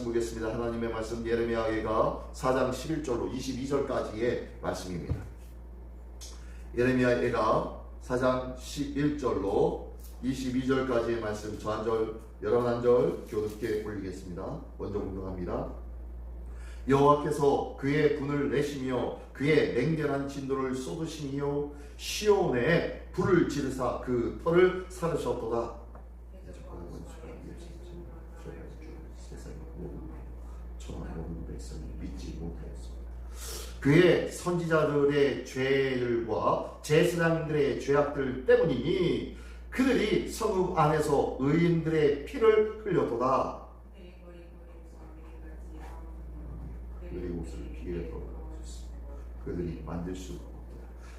보겠습니다. 하나님의 말씀 예레미야가 4장 11절로 22절까지의 말씀입니다. 예레미야가 4장 11절로 22절까지의 말씀, 저 한 절, 여러분 한 절 교독해 올리겠습니다. 먼저 공독합니다. 여호와께서 그의 분을 내시며 그의 맹렬한 진노를 쏟으시며 시온에 불을 지르사 그 터를 사르셨도다. 믿지 못하였습니다. 그의 선지자들의 죄들과 제사장들의 죄악들 때문이니 그들이 성읍 안에서 의인들의 피를 흘렸도다. 그들의 옷을 피해 덮었습니다. 그들이 만들 수 없다.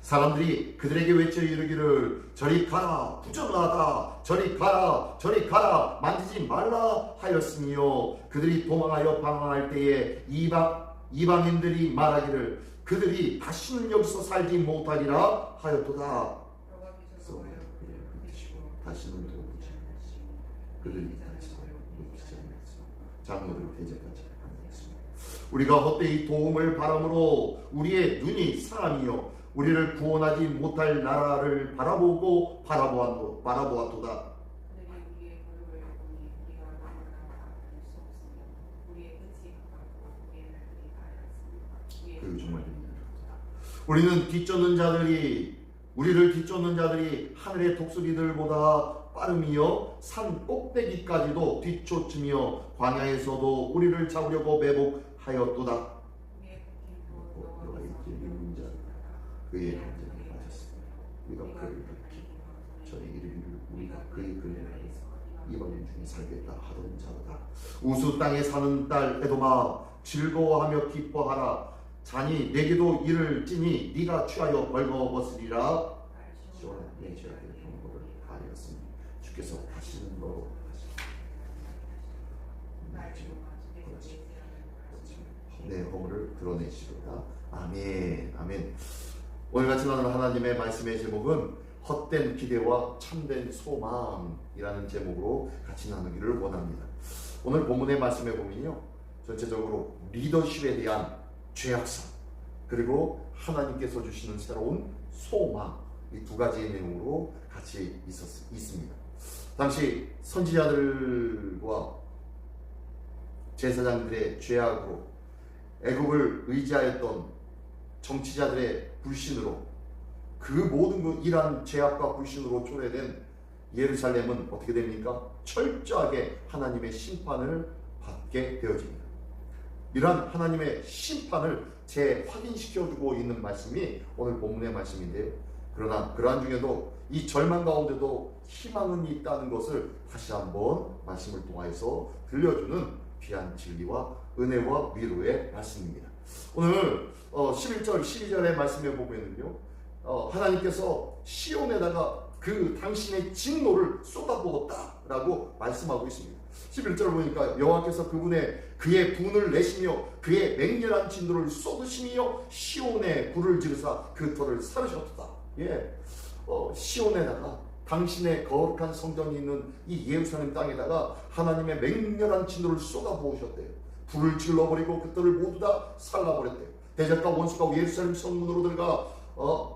사람들이 그들에게 외쳐 이르기를 저리 가라 부정하다, 저리 가라 저리 가라 만지지 말라 하였으며 그들이 도망하여 방황할 때에 이방인들이 말하기를 그들이 다시는 여기서 살지 못하리라 하였도다. 다시는 돌아오지 않았습니다. 그들이 다시는 놓치지 않았습니다. 장로들 대적하지 않았습니다. 우리가 헛되이 도움을 바람으로 우리의 눈이 상하며 우리를 구원하지 못할 나라를 바라보았도다. 우리를 뒤쫓는 자들이 하늘의 독수리들보다 빠름이여 산 꼭대기까지도 뒤쫓으며 광야에서도 우리를 잡으려고 매복하였도다. 그의 함정에 빠졌습니다. 우리가 그를 밝히 저희 이르기를 우리가 그의 근을 하여서 이방인 중에 살겠다 하던 자로다. 우수 땅에 사는 딸 에돔아 즐거워하며 기뻐하라. 자니 내게도 이를 찌니 네가 취하여 벌거벗으리라. 시원한 내 죄악의 경고를 하였으니 주께서 다시는 너로 내 허물을 드러내시리라. 아멘. 아멘. 오늘 같이 나누는 하나님의 말씀의 제목은 헛된 기대와 참된 소망이라는 제목으로 같이 나누기를 원합니다. 오늘 본문의 말씀에 보면요, 전체적으로 리더십에 대한 죄악성 그리고 하나님께서 주시는 새로운 소망, 이 두 가지의 내용으로 같이 있습니다. 당시 선지자들과 제사장들의 죄악으로 애굽을 의지하였던 정치자들의 불신으로 그 모든 이러한 죄악과 불신으로 초래된 예루살렘은 어떻게 됩니까? 철저하게 하나님의 심판을 받게 되어집니다. 이러한 하나님의 심판을 재확인시켜주고 있는 말씀이 오늘 본문의 말씀인데요. 그러나 그러한 중에도 이 절망 가운데도 희망은 있다는 것을 다시 한번 말씀을 통하여서 들려주는 귀한 진리와 은혜와 위로의 말씀입니다. 오늘 11절 12절의 말씀에 보면은요, 하나님께서 시온에다가 그 당신의 진노를 쏟아부었다라고 말씀하고 있습니다. 11절 보니까 여호와께서 그의 분을 내시며 그의 맹렬한 진노를 쏟으시며 시온에 불을 지르사 그 터를 사르셨다. 시온에다가 당신의 거룩한 성전이 있는 이 예루살렘 땅에다가 하나님의 맹렬한 진노를 쏟아부으셨대요. 불을 질러버리고 그 터를 모두 다 살라버렸대요. 대적과 원수가 예루살렘 성문으로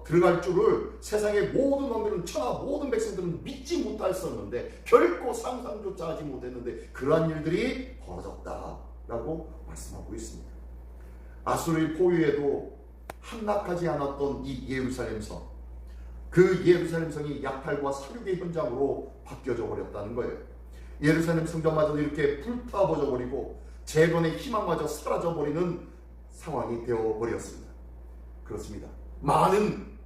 들어갈 줄을 세상의 모든 왕들은, 천하 모든 백성들은 믿지 못했었는데, 결코 상상조차 하지 못했는데 그러한 일들이 벌어졌다라고 말씀하고 있습니다. 아수르의 포위에도 함락하지 않았던 이 예루살렘 성, 그 예루살렘 성이 약탈과 살육의 현장으로 바뀌어져 버렸다는 거예요. 예루살렘 성전마저도 이렇게 불타버져 버리고 재건의 희망마저 사라져 버리는 상황이 되어 버렸습니다. 그렇습니다. 많은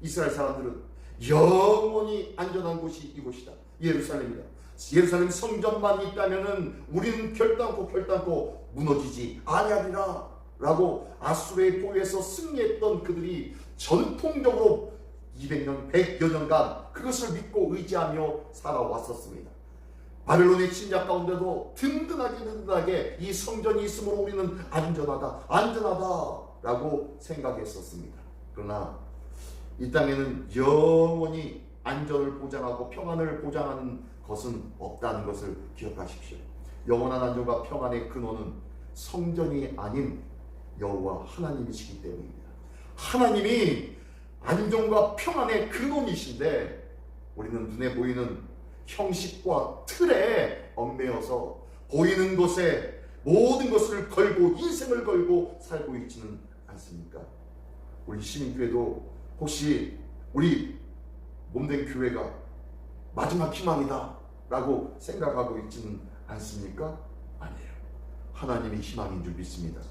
이스라엘 사람들은 영원히 안전한 곳이 이곳이다, 예루살렘이다. 예루살렘 성전만 있다면은 우리는 결단코 무너지지 아니하리라 라고 아수르의 포위에서 승리했던 그들이 전통적으로 200년, 100여 년간 그것을 믿고 의지하며 살아왔었습니다. 바벨론의 침략 가운데도 든든하게 이 성전이 있으므로 우리는 안전하다 라고 생각했었습니다. 그러나 이 땅에는 영원히 안전을 보장하고 평안을 보장하는 것은 없다는 것을 기억하십시오. 영원한 안정과 평안의 근원은 성전이 아닌 여호와 하나님이시기 때문입니다. 하나님이 안정과 평안의 근원이신데 우리는 눈에 보이는 형식과 틀에 얽매여서 보이는 것에 모든 것을 걸고 인생을 걸고 살고 있지는 않습니까? 우리 시민교회도 혹시 우리 몸된 교회가 마지막 희망이다 라고 생각하고 있지는 않습니까? 아니에요. 하나님이 희망인 줄 믿습니다.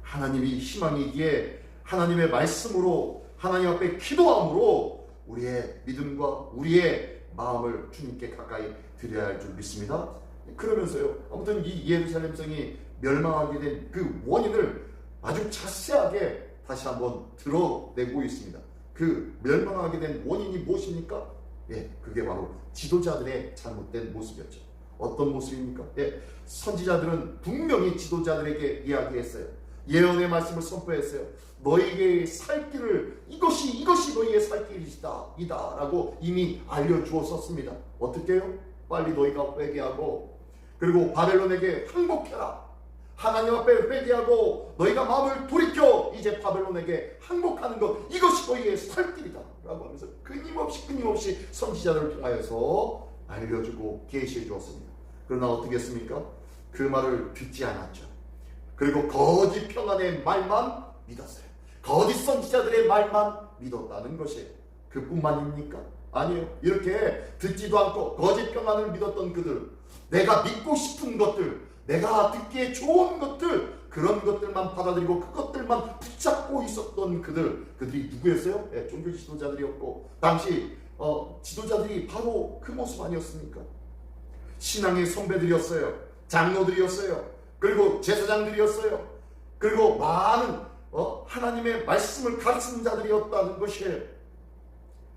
하나님이 희망이기에 하나님의 말씀으로 하나님 앞에 기도함으로 우리의 믿음과 우리의 마음을 주님께 가까이 드려야 할 줄 믿습니다. 그러면서요, 아무튼 이 예루살렘 성이 멸망하게 된 그 원인을 아주 자세하게 다시 한번 드러내고 있습니다. 그 멸망하게 된 원인이 무엇입니까? 그게 바로 지도자들의 잘못된 모습이었죠. 어떤 모습입니까? 선지자들은 분명히 지도자들에게 이야기했어요. 예언의 말씀을 선포했어요. 너희에게 살 길을 이것이 너희의 살 길이다 라고 이미 알려주었었습니다. 어떻게 해요? 빨리 너희가 회개하고 그리고 바벨론에게 항복해라. 하나님 앞에 회개하고 너희가 마음을 돌이켜 이제 바벨론에게 항복하는 것, 이것이 너희의 살 길이다 라고 하면서 끊임없이 선지자들을 통하여서 알려주고 계시해 주었습니다. 그러나 어떻게 했습니까? 그 말을 듣지 않았죠. 그리고 거짓 평안의 말만 믿었어요. 거짓 선지자들의 말만 믿었다는 것이에요. 그뿐만입니까? 아니에요. 이렇게 듣지도 않고 거짓 평안을 믿었던 그들, 내가 믿고 싶은 것들, 내가 듣기에 좋은 것들, 그런 것들만 받아들이고 그것들만 붙잡고 있었던 그들이 누구였어요? 종교 지도자들이었고, 당시 지도자들이 바로 그 모습 아니었습니까? 신앙의 선배들이었어요. 장로들이었어요. 그리고 제사장들이었어요. 그리고 많은 하나님의 말씀을 가르치는 자들이었다는 것이에요.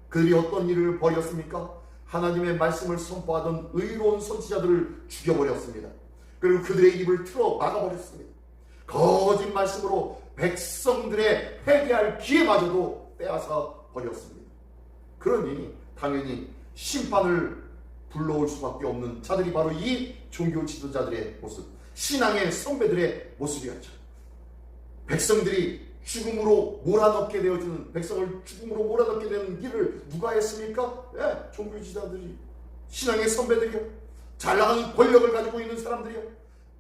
그들이 어떤 일을 벌였습니까? 하나님의 말씀을 선포하던 의로운 선지자들을 죽여버렸습니다. 그리고 그들의 입을 틀어 막아버렸습니다. 거짓 말씀으로 백성들의 회개할 기회마저도 빼앗아 버렸습니다. 그러니 당연히 심판을 불러올 수밖에 없는 자들이 바로 이 종교 지도자들의 모습, 신앙의 선배들의 모습이었죠. 백성들이 죽음으로 몰아넣게 되어지는, 백성을 죽음으로 몰아넣게 되는 길을 누가 했습니까? 종교 지도자들이, 신앙의 선배들이요, 잘나가는 권력을 가지고 있는 사람들이요,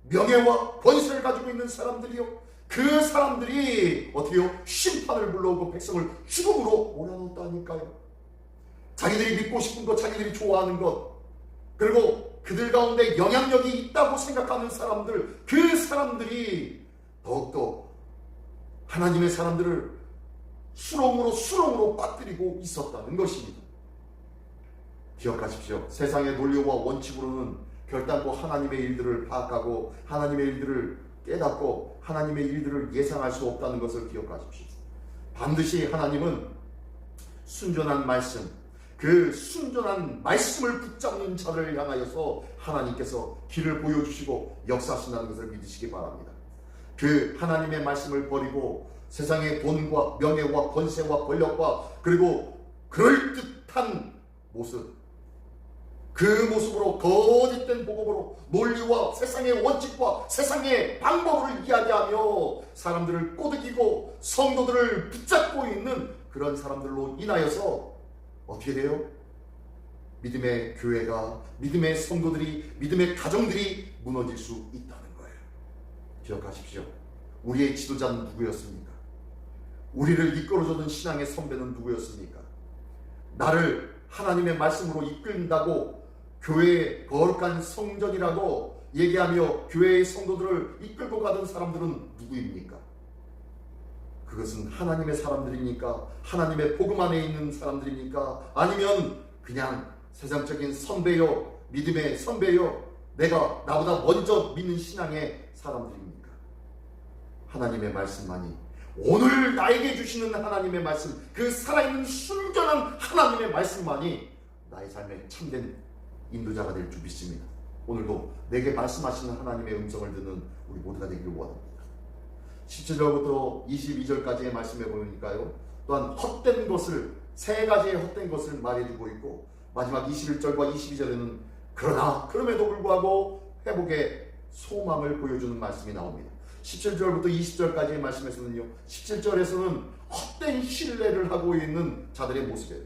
명예와 권세를 가지고 있는 사람들이요, 그 사람들이 어떻게 해요? 심판을 불러오고 백성을 죽음으로 몰아넣었다니까요. 자기들이 믿고 싶은 것, 자기들이 좋아하는 것, 그리고 그들 가운데 영향력이 있다고 생각하는 사람들, 그 사람들이 더욱더 하나님의 사람들을 수렁으로 빠뜨리고 있었다는 것입니다. 기억하십시오. 세상의 논리와 원칙으로는 결단코 하나님의 일들을 파악하고 하나님의 일들을 깨닫고 하나님의 일들을 예상할 수 없다는 것을 기억하십시오. 반드시 하나님은 순전한 말씀, 그 순전한 말씀을 붙잡는 자를 향하여서 하나님께서 길을 보여주시고 역사하신다는 것을 믿으시기 바랍니다. 그 하나님의 말씀을 버리고 세상의 돈과 명예와 권세와 권력과 그리고 그럴듯한 모습, 그 모습으로 거짓된 복음으로 논리와 세상의 원칙과 세상의 방법을 이야기하며 사람들을 꼬드기고 성도들을 붙잡고 있는 그런 사람들로 인하여서 어떻게 돼요? 믿음의 교회가, 믿음의 성도들이, 믿음의 가정들이 무너질 수 있다는 거예요. 기억하십시오. 우리의 지도자는 누구였습니까? 우리를 이끌어주는 신앙의 선배는 누구였습니까? 나를 하나님의 말씀으로 이끌린다고 교회의 거룩한 성전이라고 얘기하며 교회의 성도들을 이끌고 가던 사람들은 누구입니까? 그것은 하나님의 사람들입니까? 하나님의 복음 안에 있는 사람들입니까? 아니면 그냥 세상적인 선배요, 믿음의 선배요, 내가 나보다 먼저 믿는 신앙의 사람들입니까? 하나님의 말씀만이, 오늘 나에게 주시는 하나님의 말씀, 그 살아있는 순전한 하나님의 말씀만이 나의 삶에 참된 인도자가 될 줄 믿습니다. 오늘도 내게 말씀하시는 하나님의 음성을 듣는 우리 모두가 되기를 원합니다. 17절부터 22절까지의 말씀에 보니까요, 또한 헛된 것을, 세 가지의 헛된 것을 말해주고 있고, 마지막 21절과 22절에는 그러나 그럼에도 불구하고 회복의 소망을 보여주는 말씀이 나옵니다. 17절부터 20절까지의 말씀에서는요, 17절에서는 헛된 신뢰를 하고 있는 자들의 모습이에요.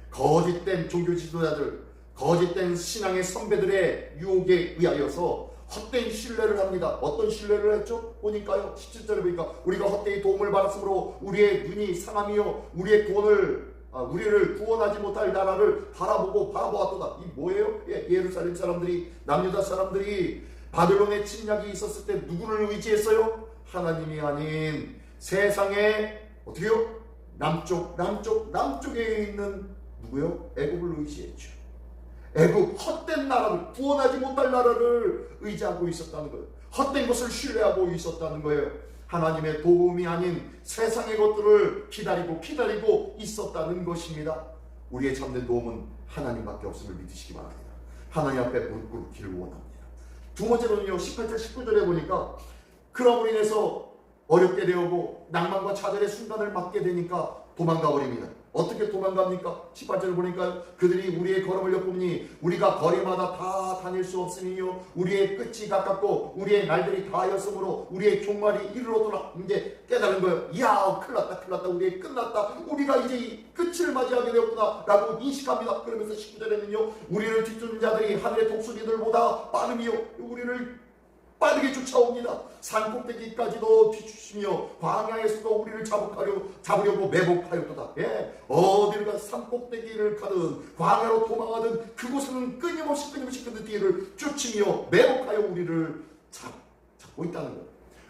거짓된 종교 지도자들, 거짓된 신앙의 선배들의 유혹에 의하여서 헛된 신뢰를 합니다. 어떤 신뢰를 했죠? 보니까요, 17절에 보니까 우리가 헛되이 도움을 받았으므로 우리의 눈이 상함이요 우리를 구원하지 못할 나라를 바라보았도다. 이 뭐예요? 예루살렘 사람들이, 남유다 사람들이 바벨론의 침략이 있었을 때 누구를 의지했어요? 하나님이 아닌 세상의 어떻게요? 남쪽에 있는 누구요? 애굽을 의지했죠. 애굽, 헛된 나라를, 구원하지 못할 나라를 의지하고 있었다는 거예요. 헛된 것을 신뢰하고 있었다는 거예요. 하나님의 도움이 아닌 세상의 것들을 기다리고 있었다는 것입니다. 우리의 참된 도움은 하나님밖에 없음을 믿으시기 바랍니다. 하나님 앞에 무릎 꿇기를 원합니다. 두 번째로는요, 18절 19절에 보니까 그럼으로 인해서 어렵게 되고 낭만과 좌절의 순간을 맞게 되니까 도망가 버립니다. 어떻게 도망갑니까? 18절을 보니까 그들이 우리의 걸음을 엿보니 우리가 거리마다 다 다닐 수 없으니요 우리의 끝이 가깝고 우리의 날들이 다하였으므로 우리의 종말이 이르렀더라. 이제 깨달은 거예요. 이야, 큰일 났다, 우리의 끝났다, 우리가 이제 이 끝을 맞이하게 되었구나 라고 인식합니다. 그러면서 19절에는요 우리를 뒤쫓는 자들이 하늘의 독수리들보다 빠르며 우리를 빠르게 쫓아옵니다. 산꼭대기까지도 뒤쫓으며 광야에서도 우리를 잡으려고 매복하였도다. 어디를 가든 산꼭대기를 가든 광야로 도망하든 그곳에는 끊임없이 그들 뒤를 쫓으며 매복하여 우리를 잡고 있다는 거예요.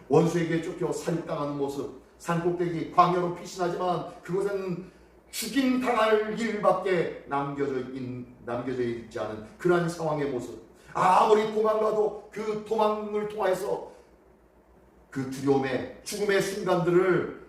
원수에게 쫓겨 살육당하는 모습, 산꼭대기 광야로 피신하지만 그곳에는 죽임당할 일밖에 남겨져 있지 않은 그러한 상황의 모습. 아무리 도망가도 그 도망을 통해서 그 두려움의 죽음의 순간들을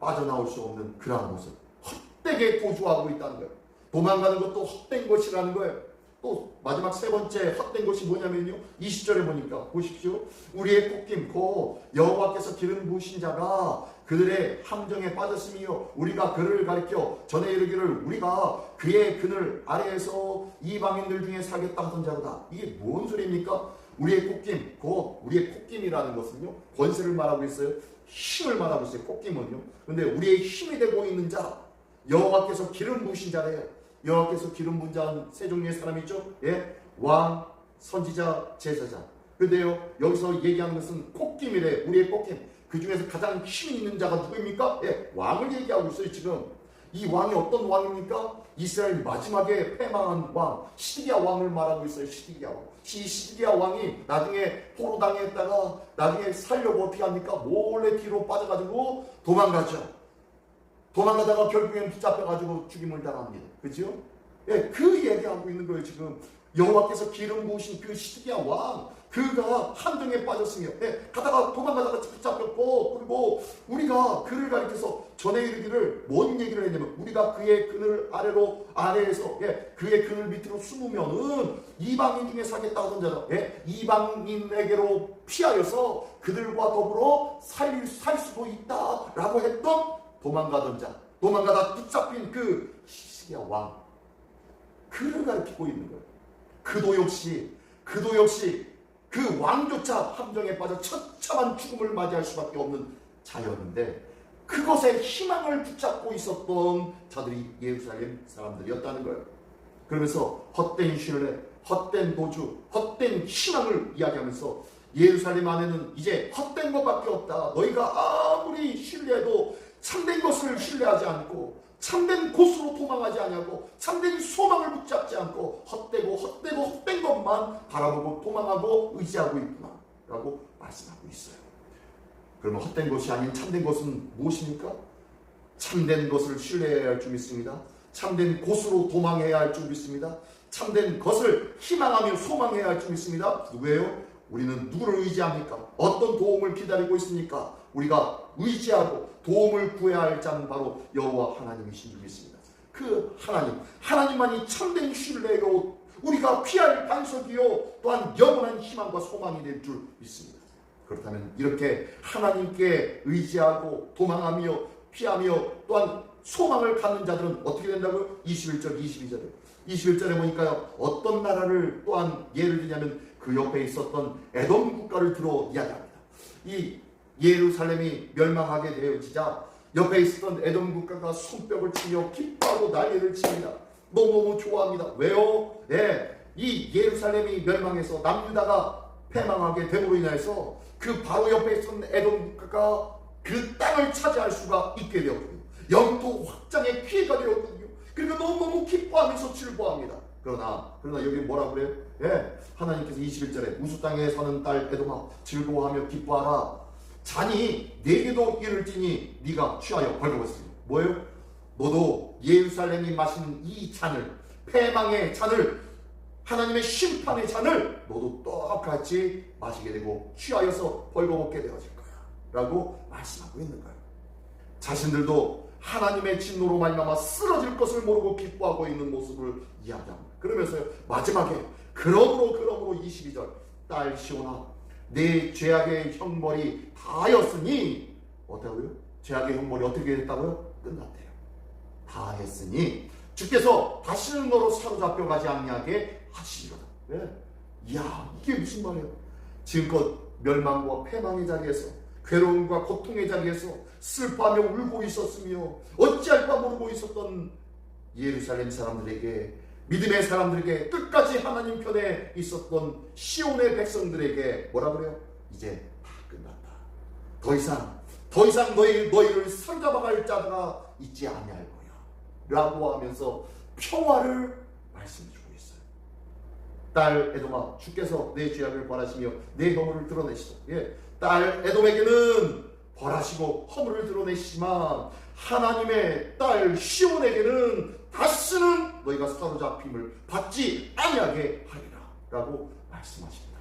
빠져나올 수 없는 그러한 모습, 헛되게 도주하고 있다는 거예요. 도망가는 것도 헛된 것이라는 거예요. 또 마지막 세 번째 헛된 것이 뭐냐면요, 20절에 보니까 보십시오. 우리의 꽃김 곧 여호와께서 기름 부으신 자가 그들의 함정에 빠졌으며 우리가 그를 가리켜 전에 이르기를 우리가 그의 그늘 아래에서 이방인들 중에 살겠다 하던 자로다. 이게 뭔 소리입니까? 우리의 꽃김, 곧 우리의 꽃김이라는 것은요 권세를 말하고 있어요. 힘을 말하고 있어요. 꽃김은요. 근데 우리의 힘이 되고 있는 자, 여호와께서 기름 부으신 자래요. 여호와께서 기름 부은 자는 세 종류의 사람이죠. 왕, 선지자, 제사장. 근데요 여기서 얘기하는 것은 꽃김이래. 우리의 꽃김. 그 중에서 가장 힘이 있는 자가 누구입니까? 왕을 얘기하고 있어요. 지금 이 왕이 어떤 왕입니까? 이스라엘 마지막에 패망한 왕, 시드기야 왕을 말하고 있어요. 시드기야 왕. 시드기야 왕이 나중에 포로 당했다가 나중에 살려고 어떻게 합니까? 몰래 뒤로 빠져가지고 도망가죠. 도망가다가 결국엔 붙잡혀가지고 죽임을 당합니다. 그죠? 그 얘기하고 있는 거예요. 지금 여호와께서 기름 부으신 그 시드기야 왕, 그가 함정에 빠졌으며 가다가 도망가다가 붙잡혔고, 그리고 우리가 그를 가리켜서 전에 이르기를 뭔 얘기를 했냐면 우리가 그의 그늘 아래에서 그의 그늘 밑으로 숨으면은 이방인 중에 살겠다 하던 자다. 이방인에게로 피하여서 그들과 더불어 살 수도 있다라고 했던 도망가던 자, 도망가다 붙잡힌 그 시드기야 왕, 그를 가리키고 있는 거예요. 그도 역시 그 왕조차 함정에 빠져 처참한 죽음을 맞이할 수밖에 없는 자였는데 그것에 희망을 붙잡고 있었던 자들이 예루살렘 사람들이었다는 거예요. 그러면서 헛된 신뢰, 헛된 도주, 헛된 희망을 이야기하면서 예루살렘 안에는 이제 헛된 것밖에 없다. 너희가 아무리 신뢰해도 참된 것을 신뢰하지 않고 참된 곳으로 도망하지 않냐고, 참된 소망을 붙잡지 않고 헛된 것만 바라보고 도망하고 의지하고 있구나 라고 말씀하고 있어요. 그러면 헛된 것이 아닌 참된 것은 무엇입니까? 참된 것을 신뢰해야 할 줄 믿습니다. 참된 곳으로 도망해야 할 줄 믿습니다. 참된 것을 희망하며 소망해야 할 줄 믿습니다. 누구예요? 우리는 누구를 의지합니까? 어떤 도움을 기다리고 있습니까? 우리가 의지하고 도움을 구해야 할 자는 바로 여호와 하나님이신 줄 믿습니다. 그 하나님만이 참된 신뢰요, 우리가 피할 반석이요, 또한 영원한 희망과 소망이 될 줄 믿습니다. 그렇다면 이렇게 하나님께 의지하고 도망하며 피하며 또한 소망을 갖는 자들은 어떻게 된다고요? 21절 22절에 보니까요 어떤 나라를 또한 예를 들냐면 그 옆에 있었던 에돔 국가를 들어 이야기합니다. 이 예루살렘이 멸망하게 되어지자 옆에 있었던 에돔 국가가 손뼉을 치며 기뻐하고 난리를 칩니다. 너무너무 좋아합니다. 왜요? 이 예루살렘이 멸망해서 남유다가 패망하게 됨으로 인해서 그 바로 옆에 있었던 에돔 국가가 그 땅을 차지할 수가 있게 되었거든요. 영토 확장의 기회가 되었거든요. 그러니까 너무너무 기뻐하면서 즐거워합니다. 그러나 여기 뭐라 그래요? 하나님께서 21절에 우수 땅에 사는 딸 에돔아 즐거워하며 기뻐하라. 잔이 네게도 이를지니 네가 취하여 벌거벗으리라. 뭐예요? 너도 예루살렘이 마시는 이 잔을, 패망의 잔을, 하나님의 심판의 잔을 너도 똑같이 마시게 되고 취하여서 벌거벗게 되어질 거야 라고 말씀하고 있는 거예요. 자신들도 하나님의 진노로 말미암아 쓰러질 것을 모르고 기뻐하고 있는 모습을 이야기합니다. 그러면서요 마지막에 그러므로 22절 딸 시온아 내 죄악의 형벌이 다하였으니 어떠고요? 죄악의 형벌이 어떻게 됐다고요? 끝났대요. 다했으니 주께서 다시는 너로 사로잡혀 가지 아니하게 하시리로다. 이야 이게 무슨 말이에요? 지금껏 멸망과 패망의 자리에서 괴로움과 고통의 자리에서 슬퍼하며 울고 있었으며 어찌할 바 모르고 있었던 예루살렘 사람들에게, 믿음의 사람들에게, 끝까지 하나님 편에 있었던 시온의 백성들에게 뭐라 그래요? 이제 다 끝났다. 더 이상 너희를 사로잡아갈 자가 있지 아니할 거야 라고 하면서 평화를 말씀해주고 있어요. 딸 에돔아 주께서 내 죄악을 벌하시며 내 허물을 드러내시다. 딸 에돔에게는 벌하시고 허물을 드러내시지만 하나님의 딸 시온에게는 다시는 너희가 사로잡힘을 받지 아니하게 하리라 라고 말씀하십니다.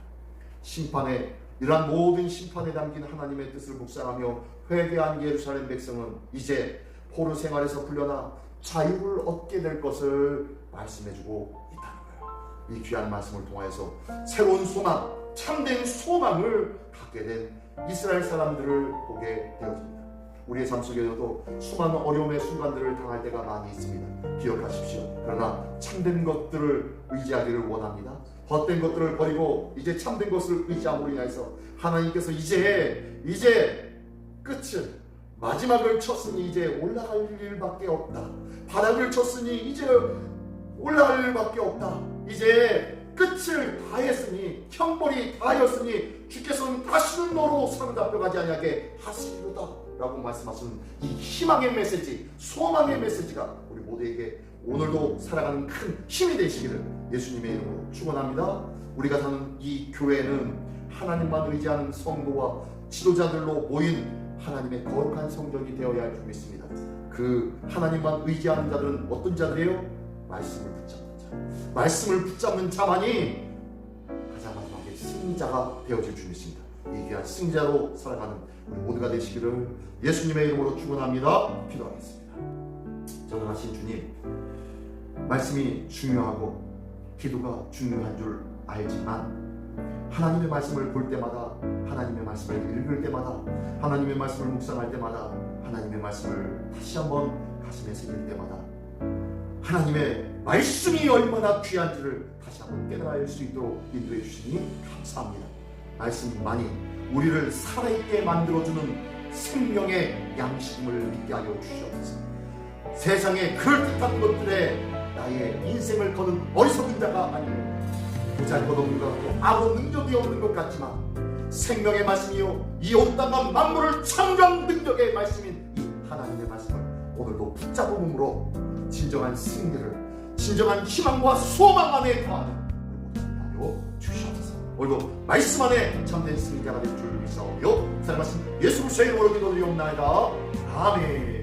심판에, 이러한 모든 심판에 담긴 하나님의 뜻을 묵상하며 회개한 예루살렘 백성은 이제 포로 생활에서 풀려나 자유를 얻게 될 것을 말씀해주고 있다는 거예요. 이 귀한 말씀을 통해서 새로운 소망, 참된 소망을 갖게 된 이스라엘 사람들을 보게 되어집니다. 우리의 삶 속에서도 수많은 어려움의 순간들을 당할 때가 많이 있습니다. 기억하십시오. 그러나 참된 것들을 의지하기를 원합니다. 헛된 것들을 버리고 이제 참된 것을 의지함으로 인해서 하나님께서 이제 끝을, 마지막을 쳤으니 이제 올라갈 일밖에 없다. 바닥을 쳤으니 이제 올라갈 일밖에 없다. 이제 끝을 다했으니, 형벌이 다하였으니 주께서는 다시는 너로 사로잡혀가지 아니하게 하시리로다 라고 말씀하시는 이 희망의 메시지, 소망의 메시지가 우리 모두에게 오늘도 살아가는 큰 힘이 되시기를 예수님의 이름으로 축원합니다. 우리가 사는 이 교회는 하나님만 의지하는 성도와 지도자들로 모인 하나님의 거룩한 성전이 되어야 할 줄 믿습니다. 그 하나님만 의지하는 자들은 어떤 자들이에요? 말씀을 붙잡는 자. 말씀을 붙잡는 자만이 가장 마지막에 승자가 되어질 줄 믿습니다. 이 귀한 승자로 살아가는 우리 모두가 되시기를 예수님의 이름으로 축원합니다. 기도하겠습니다. 전능하신 주님, 말씀이 중요하고 기도가 중요한 줄 알지만 하나님의 말씀을 볼 때마다, 하나님의 말씀을 읽을 때마다, 하나님의 말씀을 묵상할 때마다, 하나님의 말씀을 다시 한번 가슴에 새길 때마다 하나님의 말씀이 얼마나 귀한지를 다시 한번 깨달을 수 있도록 인도해 주시니 감사합니다. 말씀만이 우리를 살아있게 만들어주는 생명의 양식임을 믿게 하여 주시옵소서. 세상의 그럴듯한 것들에 나의 인생을 거는 어리석은 자가 아니고 보잘것없는 것 같고 아무 능력이 없는 것 같지만 생명의 말씀이요 이 온 땅과 만물을 창조한 능력의 말씀인 이 하나님의 말씀을 오늘도 붙잡음으로 진정한 승리를, 진정한 희망과 소망 안에 거하는 우리 모두가 하여 주시옵소서. 오늘도 말씀 안에 참된 승리자가 될 줄 믿사오며 살아가신 예수 그리스도의 이름으로 기도드리옵나이다. 아멘.